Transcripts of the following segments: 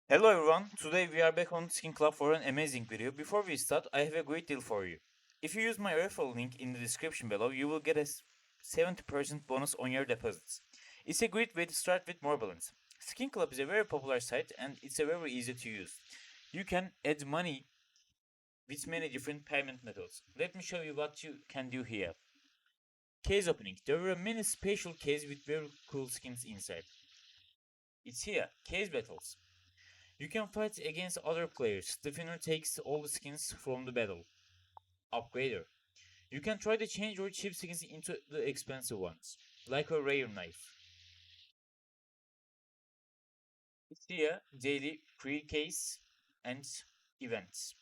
Hello everyone, today we are back on Skinclub for an amazing video. Before we start, I have a great deal for you. If you use my referral link in the description below, you will get a 70% bonus on your deposits. It's a great way to start with more balance. Skinclub is a very popular site and it's a very easy to use. You can add money with many different payment methods. Let me show you what you can do here. Case opening. There were many special cases with very cool skins inside. It's here, case battles. You can fight against other players. The winner takes all the skins from the battle. Upgrader. You can try to change your cheap skins into the expensive ones, like a rare knife. It's here, daily free case and events.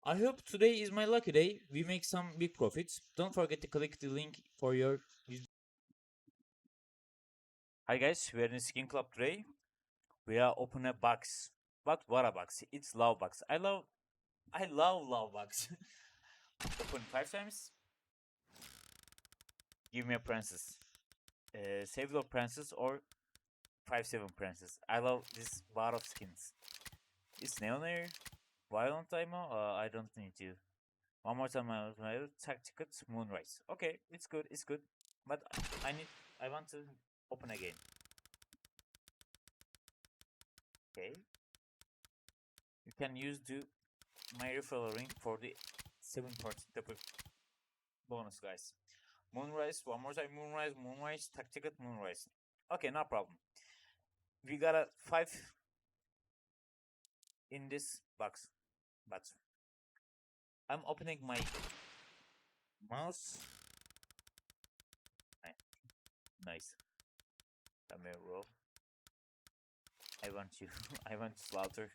I hope today is my lucky day. We make some big profits. Don't forget to click the link for your. Hi guys, we are in Skin Club today. We are open a box. But what a box? It's love box. I love box. Open 5 times. Give me a princess. Save Love Princess or 5-7 Princess. I love this bar of skins. It's Neon Air. Violent Demo? I don't need to. One more time, my Tactical Moonrise. Okay, it's good, it's good. But I want to open again. Okay. You can use my referral link for the 7% double bonus, guys. Moonrise, one more time, Moonrise, Tactical Moonrise. Okay, no problem. We got a 5 in this box, but I'm opening my mouse. Nice. Come here, bro. I want you. I want slaughter.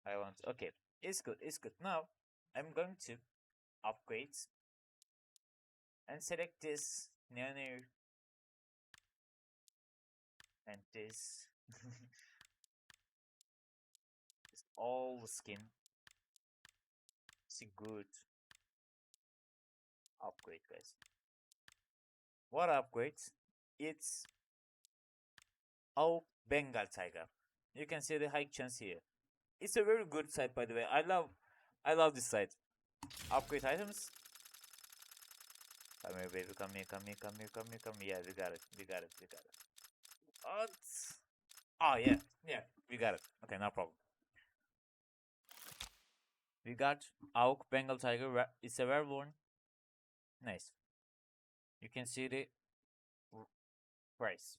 I want. Okay, it's good. It's good. Now I'm going to upgrade and select this neon and this. It's all the skin. It's a good upgrade, guys. What upgrades? It's Bengal Tiger. You can see the high chance here. It's a very good site, by the way. I love this site. Upgrade items. Come here, baby. Come here, come here, come here, come here, come here. Yeah, we got it. We got it. We got it. What? Oh, yeah. Yeah, we got it. Okay, no problem. We got Auk Bengal Tiger. It's a werewolf. Nice. You can see the price.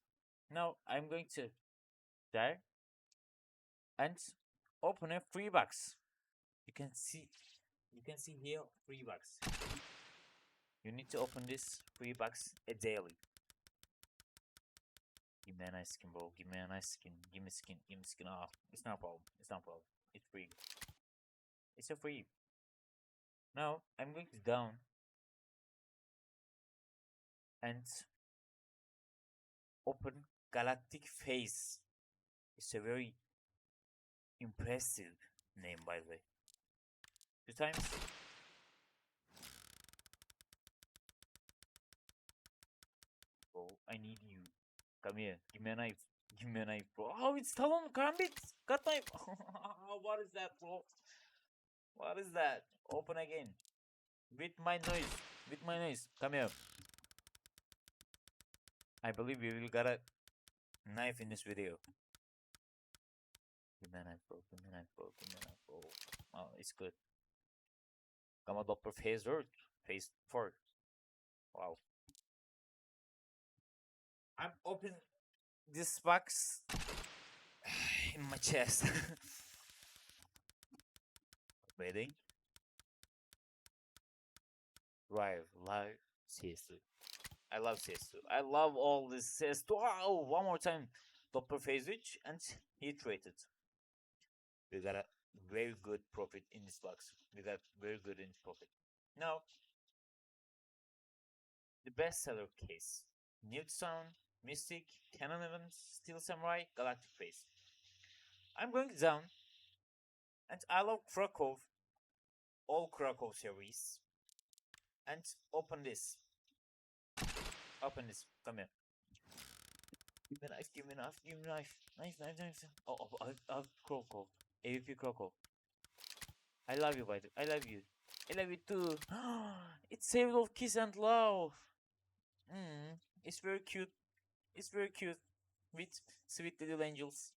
Now, I'm going to there and open a free box. You can see here free box. You need to open this free box a daily. Give me a nice skin, bro. Give me a nice skin. Give me skin. Give me skin. Ah, it's not a problem. It's not a problem. It's free. It's a free. Now I'm going to down and open Galactic Face. It's a very impressive name, by the way. 2 times. Bro, I need you. Come here. Give me a knife. Give me a knife, bro. Oh, it's Talon Gambit. Cut knife. What is that, bro? What is that? Open again. With my noise. With my noise. Come here. I believe we will get a knife in this video. Give me a knife, bro. Give me a knife, bro. Give me a knife, bro. Oh, it's good. Gamma Doppler phase third. Phase 4. Wow. I'm opening this box in my chest. Waiting. Live CS2. I love CS2. I love all this CS2. Oh, one more time. Doppler phase reach and hit rated. We got a very good profit in this box. We got very good in profit. Now, the bestseller case. Newt Sound, Mystic, Canon Event, Steel Samurai, Galactic Face. I'm going down, and I love Krakow, all Krakow series, and open this. Open this. Come here. Give me a knife, give me a knife, give me a knife. Knife, knife, knife. Oh, I've Croco. AVP Croco. I love you, by the I love you. I love you too. It's saved of kiss and love. It's very cute. It's very cute. With sweet little angels.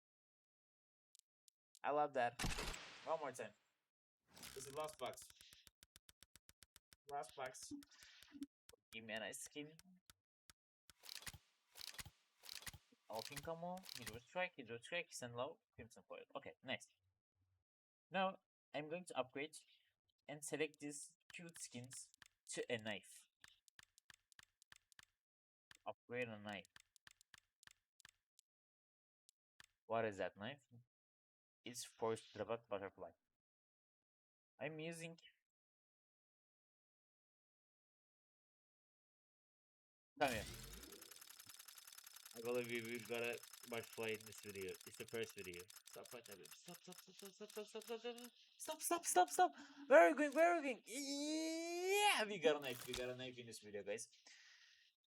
I love that. One more time. This is last box. Last box. Give me a nice skin. Alpine Camo, Hydro Strike, Kiss and Love, Crimson Foil. Okay, next. Now I'm going to upgrade and select these cute skins to a knife. Upgrade a knife. What is that knife? It's Forest DDPAT Butterfly. I'm using. Come here. I believe we gotta butterfly in this video. It's the first video. Stop right now. Stop. Where are you going? Where are you going? Yeah, we got a knife. We got a knife in this video, guys.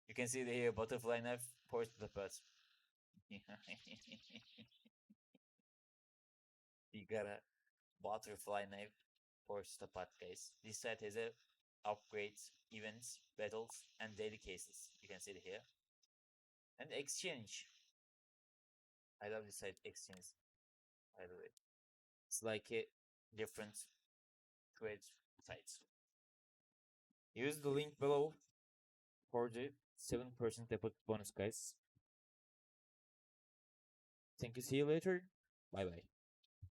You can see the here butterfly knife forced the pass. We got a butterfly knife forced the path, guys. This set has a upgrades, events, battles, and daily cases. You can see it here. And exchange. I love this site exchange. By the way, it's like a different trade sites. Use the link below for the 7% deposit bonus, guys. Thank you. See you later. Bye bye.